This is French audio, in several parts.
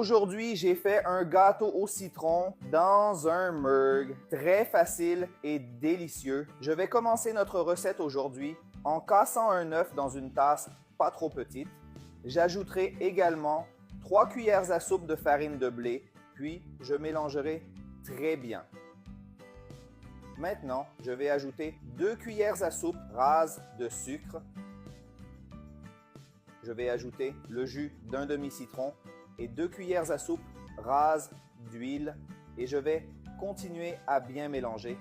Aujourd'hui, j'ai fait un gâteau au citron dans un mug. Très facile et délicieux. Je vais commencer notre recette aujourd'hui en cassant un œuf dans une tasse pas trop petite. J'ajouterai également 3 cuillères à soupe de farine de blé, puis je mélangerai très bien. Maintenant, je vais ajouter 2 cuillères à soupe rases de sucre. Je vais ajouter le jus d'un demi-citron et 2 cuillères à soupe rases d'huile et je vais continuer à bien mélanger.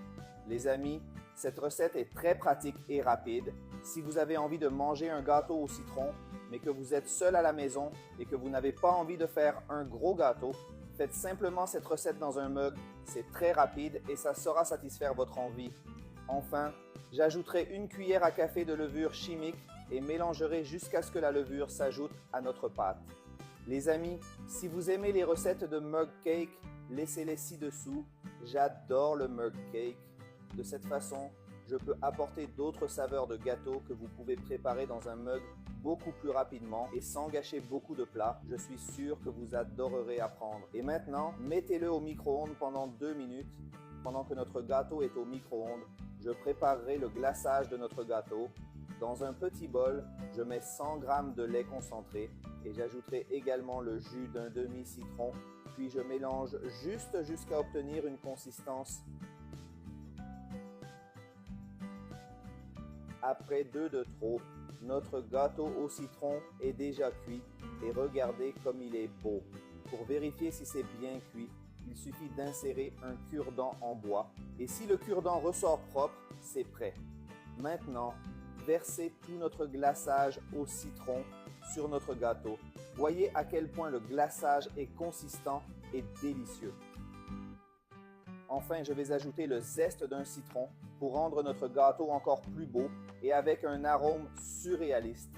Les amis, cette recette est très pratique et rapide. Si vous avez envie de manger un gâteau au citron, mais que vous êtes seul à la maison et que vous n'avez pas envie de faire un gros gâteau, faites simplement cette recette dans un mug. C'est très rapide et ça saura satisfaire votre envie. Enfin, j'ajouterai 1 cuillère à café de levure chimique et mélangerai jusqu'à ce que la levure s'ajoute à notre pâte. Les amis, si vous aimez les recettes de mug cake, laissez-les ci-dessous. J'adore le mug cake. De cette façon, je peux apporter d'autres saveurs de gâteau que vous pouvez préparer dans un mug beaucoup plus rapidement et sans gâcher beaucoup de plats. Je suis sûr que vous adorerez apprendre. Et maintenant, mettez-le au micro-ondes pendant 2 minutes. Pendant que notre gâteau est au micro-ondes, je préparerai le glaçage de notre gâteau. Dans un petit bol, je mets 100 g de lait concentré et j'ajouterai également le jus d'un demi-citron, puis je mélange juste jusqu'à obtenir une consistance. Après 2 de trop, notre gâteau au citron est déjà cuit et regardez comme il est beau. Pour vérifier si c'est bien cuit, il suffit d'insérer un cure-dent en bois et si le cure-dent ressort propre, c'est prêt. Maintenant, versez tout notre glaçage au citron sur notre gâteau. Voyez à quel point le glaçage est consistant et délicieux. Enfin, je vais ajouter le zeste d'un citron pour rendre notre gâteau encore plus beau et avec un arôme surréaliste.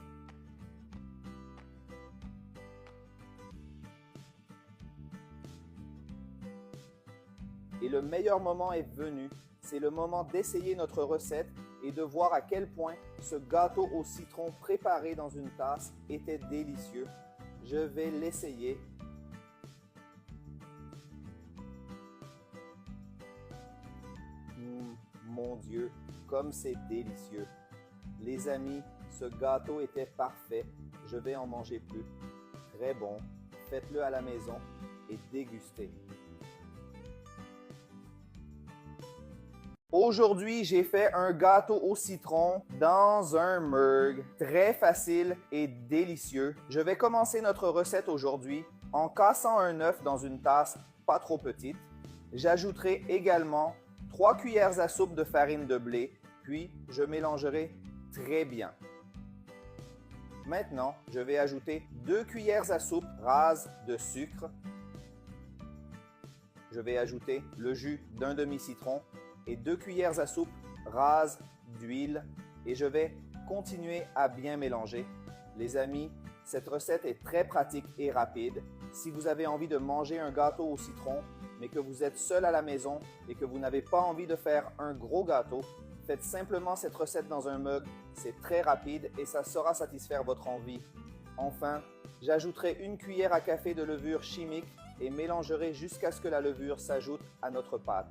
Et le meilleur moment est venu. C'est le moment d'essayer notre recette et de voir à quel point ce gâteau au citron préparé dans une tasse était délicieux. Je vais l'essayer. Mon Dieu, comme c'est délicieux. Les amis, ce gâteau était parfait. Je vais en manger plus. Très bon. Faites-le à la maison et dégustez. Aujourd'hui, j'ai fait un gâteau au citron dans un mug. Très facile et délicieux. Je vais commencer notre recette aujourd'hui en cassant un œuf dans une tasse pas trop petite. J'ajouterai également 3 cuillères à soupe de farine de blé, puis je mélangerai très bien. Maintenant, je vais ajouter 2 cuillères à soupe rases de sucre. Je vais ajouter le jus d'un demi-citron et 2 cuillères à soupe rases d'huile et je vais continuer à bien mélanger. Les amis, cette recette est très pratique et rapide. Si vous avez envie de manger un gâteau au citron, mais que vous êtes seul à la maison et que vous n'avez pas envie de faire un gros gâteau, faites simplement cette recette dans un mug. C'est très rapide et ça saura satisfaire votre envie. Enfin, j'ajouterai 1 cuillère à café de levure chimique et mélangerai jusqu'à ce que la levure s'ajoute à notre pâte.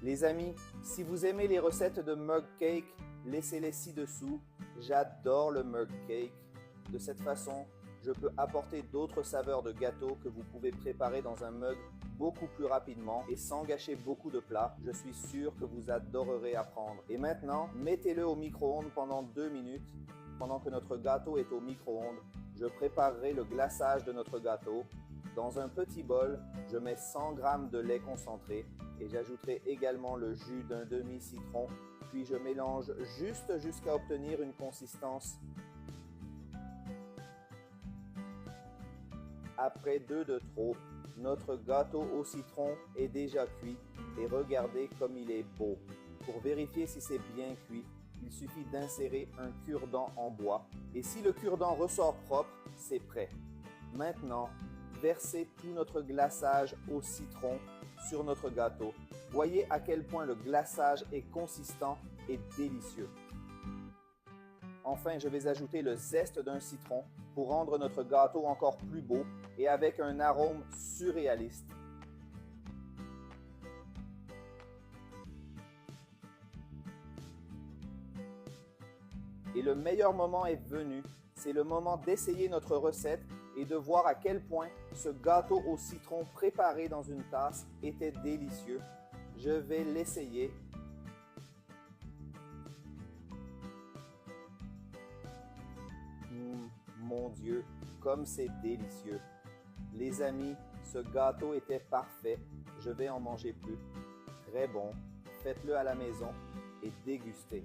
Les amis, si vous aimez les recettes de mug cake, laissez-les ci-dessous. J'adore le mug cake. De cette façon, je peux apporter d'autres saveurs de gâteau que vous pouvez préparer dans un mug beaucoup plus rapidement et sans gâcher beaucoup de plats. Je suis sûr que vous adorerez apprendre. Et maintenant, mettez-le au micro-ondes pendant 2 minutes. Pendant que notre gâteau est au micro-ondes, je préparerai le glaçage de notre gâteau. Dans un petit bol, je mets 100 g de lait concentré et j'ajouterai également le jus d'un demi-citron, puis je mélange juste jusqu'à obtenir une consistance. Après 2 de trop, notre gâteau au citron est déjà cuit et regardez comme il est beau. Pour vérifier si c'est bien cuit, il suffit d'insérer un cure-dent en bois et si le cure-dent ressort propre, c'est prêt. Maintenant, versez tout notre glaçage au citron sur notre gâteau. Voyez à quel point le glaçage est consistant et délicieux. Enfin, je vais ajouter le zeste d'un citron pour rendre notre gâteau encore plus beau et avec un arôme surréaliste. Et le meilleur moment est venu. C'est le moment d'essayer notre recette et de voir à quel point ce gâteau au citron préparé dans une tasse était délicieux. Je vais l'essayer. Mon Dieu, comme c'est délicieux. Les amis, ce gâteau était parfait. Je vais en manger plus. Très bon. Faites-le à la maison et dégustez.